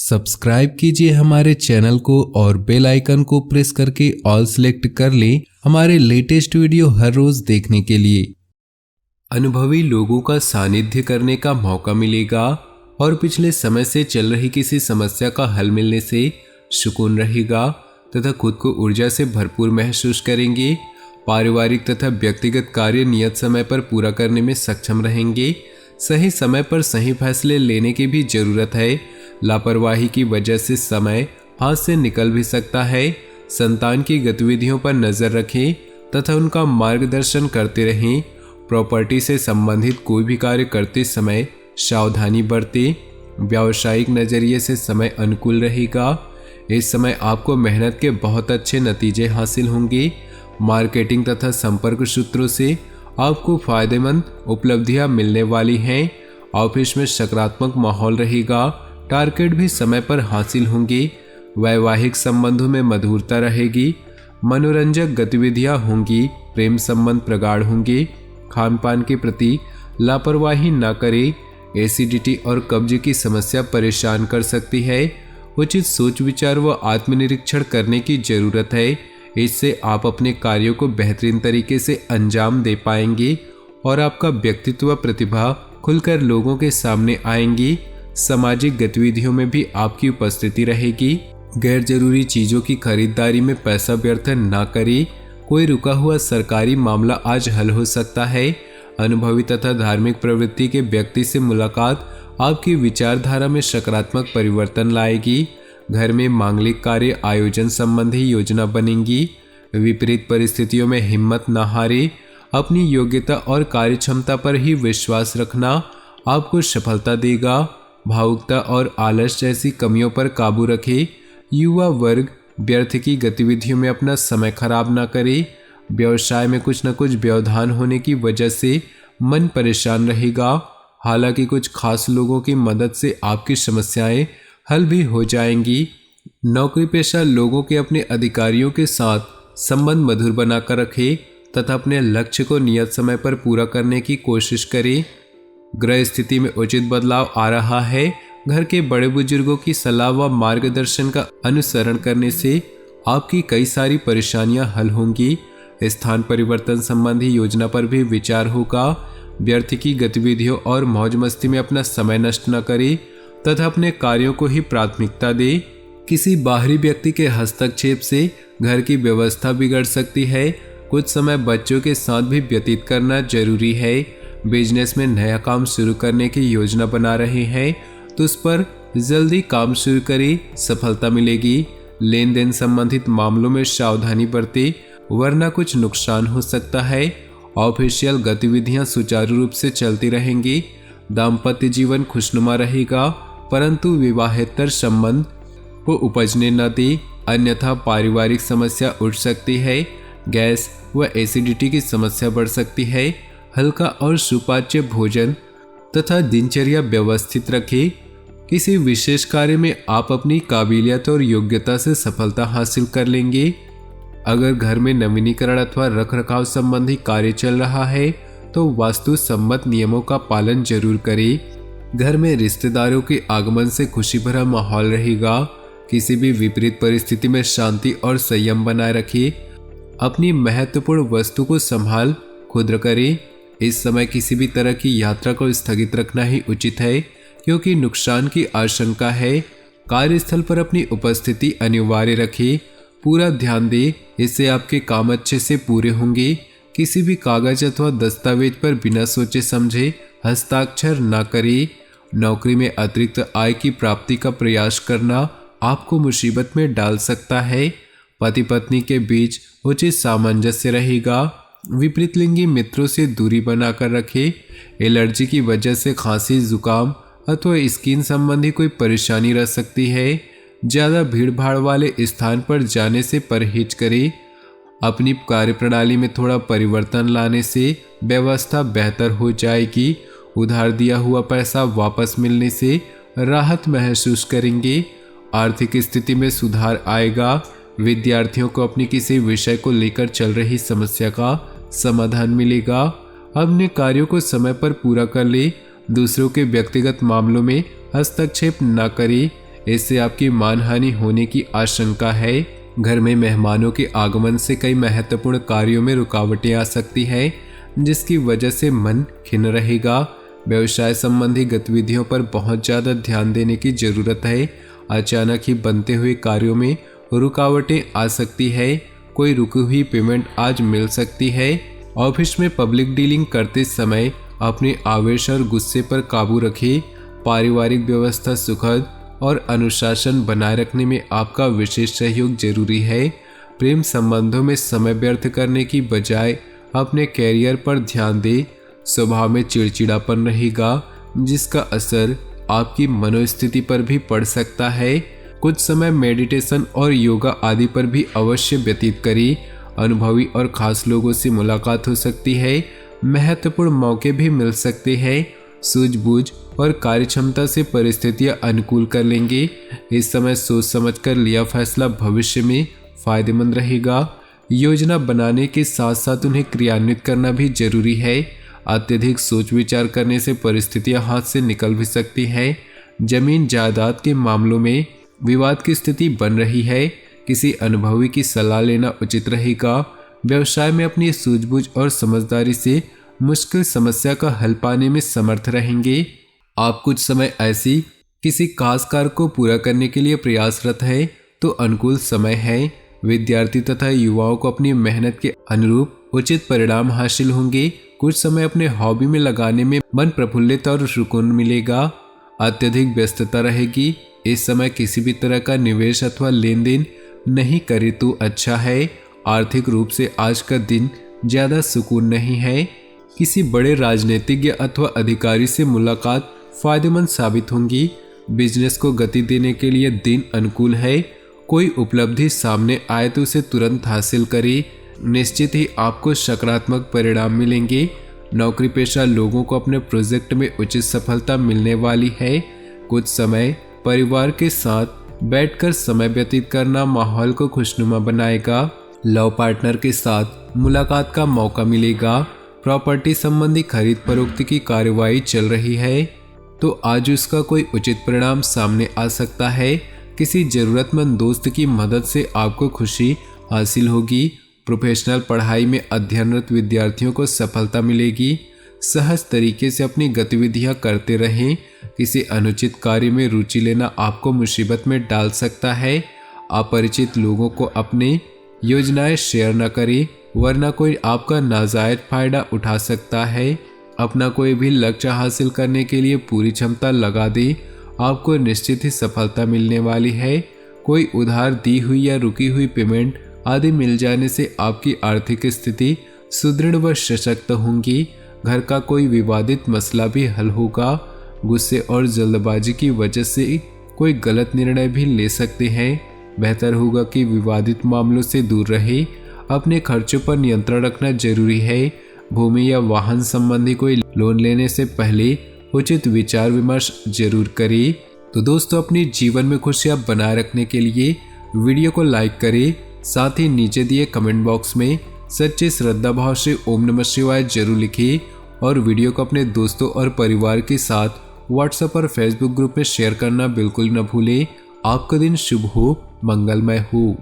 Subscribe कीजिए हमारे channel को और बेल आइकन को प्रेस करके ऑल सेलेक्ट कर लें हमारे लेटेस्ट वीडियो हर रोज देखने के लिए। अनुभवी लोगों का सानिध्य करने का मौका मिलेगा और पिछले समय से चल रही किसी समस्या का हल मिलने से सुकून रहेगा तथा खुद को ऊर्जा से भरपूर महसूस करेंगे। पारिवारिक तथा व्यक्तिगत कार्य नियत समय पर पूरा करने में सक्षम रहेंगे। सही समय पर सही फैसले लेने की भी जरूरत है। लापरवाही की वजह से समय हाथ से निकल भी सकता है। संतान की गतिविधियों पर नजर रखें तथा उनका मार्गदर्शन करते रहें। प्रॉपर्टी से संबंधित कोई भी कार्य करते समय सावधानी बरतें। व्यावसायिक नजरिए से समय अनुकूल रहेगा। इस समय आपको मेहनत के बहुत अच्छे नतीजे हासिल होंगे। मार्केटिंग तथा संपर्क सूत्रों से आपको फायदेमंद उपलब्धियां मिलने वाली हैं। ऑफिस में सकारात्मक माहौल रहेगा। टारगेट भी समय पर हासिल होंगे। वैवाहिक संबंधों में मधुरता रहेगी। मनोरंजक गतिविधियां होंगी। प्रेम संबंध प्रगाढ़ होंगे। खान पान के प्रति लापरवाही न करें। एसिडिटी और कब्ज की समस्या परेशान कर सकती है। उचित सोच विचार व आत्मनिरीक्षण करने की जरूरत है। इससे आप अपने कार्यों को बेहतरीन तरीके से अंजाम दे पाएंगे और आपका व्यक्तित्व प्रतिभा खुलकर लोगों के सामने आएंगी। सामाजिक गतिविधियों में भी आपकी उपस्थिति रहेगी। गैर जरूरी चीजों की खरीदारी में पैसा व्यर्थ न करें। कोई रुका हुआ सरकारी मामला आज हल हो सकता है। अनुभवी तथा धार्मिक प्रवृत्ति के व्यक्ति से मुलाकात आपकी विचारधारा में सकारात्मक परिवर्तन लाएगी। घर में मांगलिक कार्य आयोजन संबंधी योजना बनेगी। विपरीत परिस्थितियों में हिम्मत न हारे। अपनी योग्यता और कार्यक्षमता पर ही विश्वास रखना आपको सफलता देगा। भावुकता और आलस जैसी कमियों पर काबू रखें। युवा वर्ग व्यर्थ की गतिविधियों में अपना समय खराब न करे। व्यवसाय में कुछ न कुछ व्यवधान होने की वजह से मन परेशान रहेगा। हालांकि कुछ खास लोगों की मदद से आपकी समस्याएं हल भी हो जाएंगी। नौकरी पेशा लोगों के अपने अधिकारियों के साथ संबंध मधुर बनाकर रखें तथा अपने लक्ष्य को नियत समय पर पूरा करने की कोशिश करें। ग्रह स्थिति में उचित बदलाव आ रहा है। घर के बड़े बुजुर्गों की सलाह व मार्गदर्शन का अनुसरण करने से आपकी कई सारी परेशानियां हल होंगी। स्थान परिवर्तन संबंधी योजना पर भी विचार होगा। व्यर्थ की गतिविधियों और मौज मस्ती में अपना समय नष्ट न करें तथा अपने कार्यों को ही प्राथमिकता दे। किसी बाहरी व्यक्ति के हस्तक्षेप से घर की व्यवस्था बिगड़ सकती है। कुछ समय बच्चों के साथ भी व्यतीत करना जरूरी है। बिजनेस में नया काम शुरू करने की योजना बना रहे हैं तो उस पर जल्दी काम शुरू करें, सफलता मिलेगी। लेन देन संबंधित मामलों में सावधानी बरतें वरना कुछ नुकसान हो सकता है। ऑफिशियल गतिविधियां सुचारू रूप से चलती रहेंगी। दाम्पत्य जीवन खुशनुमा रहेगा परंतु विवाहेतर संबंध को उपजने न दे अन्यथा पारिवारिक समस्या उठ सकती है। गैस व एसिडिटी की समस्या बढ़ सकती है। हल्का और सुपाच्य भोजन तथा दिनचर्या व्यवस्थित रखें। किसी विशेष कार्य में आप अपनी काबिलियत और योग्यता से सफलता हासिल कर लेंगे। अगर घर में नवीनीकरण अथवा रखरखाव संबंधी कार्य चल रहा है तो वास्तु सम्मत नियमों का पालन जरूर करें। घर में रिश्तेदारों के आगमन से खुशी भरा माहौल रहेगा। किसी भी विपरीत परिस्थिति में शांति और संयम बनाए रखिए। अपनी महत्वपूर्ण वस्तु को संभाल खुद करें। इस समय किसी भी तरह की यात्रा को स्थगित रखना ही उचित है क्योंकि नुकसान की आशंका है। कार्यस्थल पर अपनी उपस्थिति अनिवार्य रखें। पूरा ध्यान दें, इससे आपके काम अच्छे से पूरे होंगे। किसी भी कागज अथवा दस्तावेज पर बिना सोचे समझे हस्ताक्षर न करें। नौकरी में अतिरिक्त आय की प्राप्ति का प्रयास करना आपको मुसीबत में डाल सकता है। पति पत्नी के बीच उचित सामंजस्य रहेगा। विपरीत लिंगी मित्रों से दूरी बनाकर रखें। एलर्जी की वजह से खांसी, जुकाम अथवा स्किन संबंधी कोई परेशानी रह सकती है। ज़्यादा भीड़ भाड़ वाले स्थान पर जाने से परहेज करें। अपनी कार्यप्रणाली में थोड़ा परिवर्तन लाने से व्यवस्था बेहतर हो जाएगी। उधार दिया हुआ पैसा वापस मिलने से राहत महसूस करेंगे। आर्थिक स्थिति में सुधार आएगा। विद्यार्थियों को अपनी किसी विषय को लेकर चल रही समस्या का समाधान मिलेगा। अपने कार्यों को समय पर पूरा कर ले। दूसरों के व्यक्तिगत मामलों में हस्तक्षेप न करें। इससे आपकी मानहानि होने की आशंका है। घर में मेहमानों के आगमन से कई महत्वपूर्ण कार्यों में रुकावटें आ सकती है, जिसकी वजह से मन खिन्न रहेगा। व्यवसाय संबंधी गतिविधियों पर बहुत ज़्यादा ध्यान देने की जरूरत है। अचानक ही बनते हुए कार्यों में रुकावटें आ सकती है। कोई रुकी हुई पेमेंट आज मिल सकती है। ऑफिस में पब्लिक डीलिंग करते समय अपने आवेश और गुस्से पर काबू रखें। पारिवारिक व्यवस्था सुखद और अनुशासन बनाए रखने में आपका विशेष सहयोग जरूरी है। प्रेम संबंधों में समय व्यर्थ करने की बजाय अपने कैरियर पर ध्यान दें। स्वभाव में चिड़चिड़ापन रहेगा, जिसका असर आपकी मनोस्थिति पर भी पड़ सकता है। कुछ समय मेडिटेशन और योगा आदि पर भी अवश्य व्यतीत करें। अनुभवी और खास लोगों से मुलाकात हो सकती है। महत्वपूर्ण मौके भी मिल सकते हैं। सूझबूझ और कार्यक्षमता से परिस्थितियां अनुकूल कर लेंगे। इस समय सोच समझकर लिया फैसला भविष्य में फायदेमंद रहेगा। योजना बनाने के साथ साथ उन्हें क्रियान्वित करना भी जरूरी है। अत्यधिक सोच विचार करने से परिस्थितियां हाथ से निकल भी सकती हैं। जमीन जायदाद के मामलों में विवाद की स्थिति बन रही है। किसी अनुभवी की सलाह लेना उचित रहेगा। व्यवसाय में अपनी सूझबूझ और समझदारी से मुश्किल समस्या का हल पाने में समर्थ रहेंगे। आप कुछ समय ऐसी किसी खास कार्य को पूरा करने के लिए प्रयासरत है तो अनुकूल समय है। विद्यार्थी तथा युवाओं को अपनी मेहनत के अनुरूप उचित परिणाम हासिल होंगे। कुछ समय अपने हॉबी में लगाने में मन प्रफुल्लित और सुकून मिलेगा। अत्यधिक व्यस्तता रहेगी। इस समय किसी भी तरह का निवेश अथवा लेन देन नहीं करे तो अच्छा है। आर्थिक रूप से आज का दिन ज्यादा सुकून नहीं है। किसी बड़े राजनीतिज्ञ अथवा अधिकारी से मुलाकात फायदेमंद साबित होंगी। बिजनेस को गति देने के लिए दिन अनुकूल है। कोई उपलब्धि सामने आए तो उसे तुरंत हासिल करें। निश्चित ही आपको सकारात्मक परिणाम मिलेंगे। नौकरी पेशा लोगों को अपने प्रोजेक्ट में उचित सफलता मिलने वाली है। कुछ समय परिवार के साथ बैठकर समय व्यतीत करना माहौल को खुशनुमा बनाएगा। लव पार्टनर के साथ मुलाकात का मौका मिलेगा। प्रॉपर्टी संबंधी खरीद फरोख्त की कार्यवाही चल रही है तो आज उसका कोई उचित परिणाम सामने आ सकता है। किसी जरूरतमंद दोस्त की मदद से आपको खुशी हासिल होगी। प्रोफेशनल पढ़ाई में अध्ययनरत विद्यार्थियों को सफलता मिलेगी। सहज तरीके से अपनी गतिविधियां करते रहें। किसी अनुचित कार्य में रुचि लेना आपको मुसीबत में डाल सकता है। अपरिचित लोगों को अपने योजनाएं शेयर न करें, वरना कोई आपका नाजायज फायदा उठा सकता है। अपना कोई भी लक्ष्य हासिल करने के लिए पूरी क्षमता लगा दें। आपको निश्चित ही सफलता मिलने वाली है। कोई उधार दी हुई या रुकी हुई पेमेंट आदि मिल जाने से आपकी आर्थिक स्थिति सुदृढ़ व सशक्त होंगी। घर का कोई विवादित मसला भी हल होगा। गुस्से और जल्दबाजी की वजह से कोई गलत निर्णय भी ले सकते हैं। बेहतर होगा कि विवादित मामलों से दूर रहे। अपने खर्चों पर नियंत्रण रखना जरूरी है। भूमि या वाहन संबंधी कोई लोन लेने से पहले उचित विचार विमर्श जरूर करें। तो दोस्तों, अपने जीवन में खुशियां बनाए रखने के लिए वीडियो को लाइक करें। साथ ही नीचे दिए कमेंट बॉक्स में सच्चे श्रद्धा भाव से ओम नमः शिवाय जरूर लिखिए और वीडियो को अपने दोस्तों और परिवार के साथ व्हाट्सएप और फेसबुक ग्रुप में शेयर करना बिल्कुल न भूलें। आपका दिन शुभ हो, मंगलमय हो।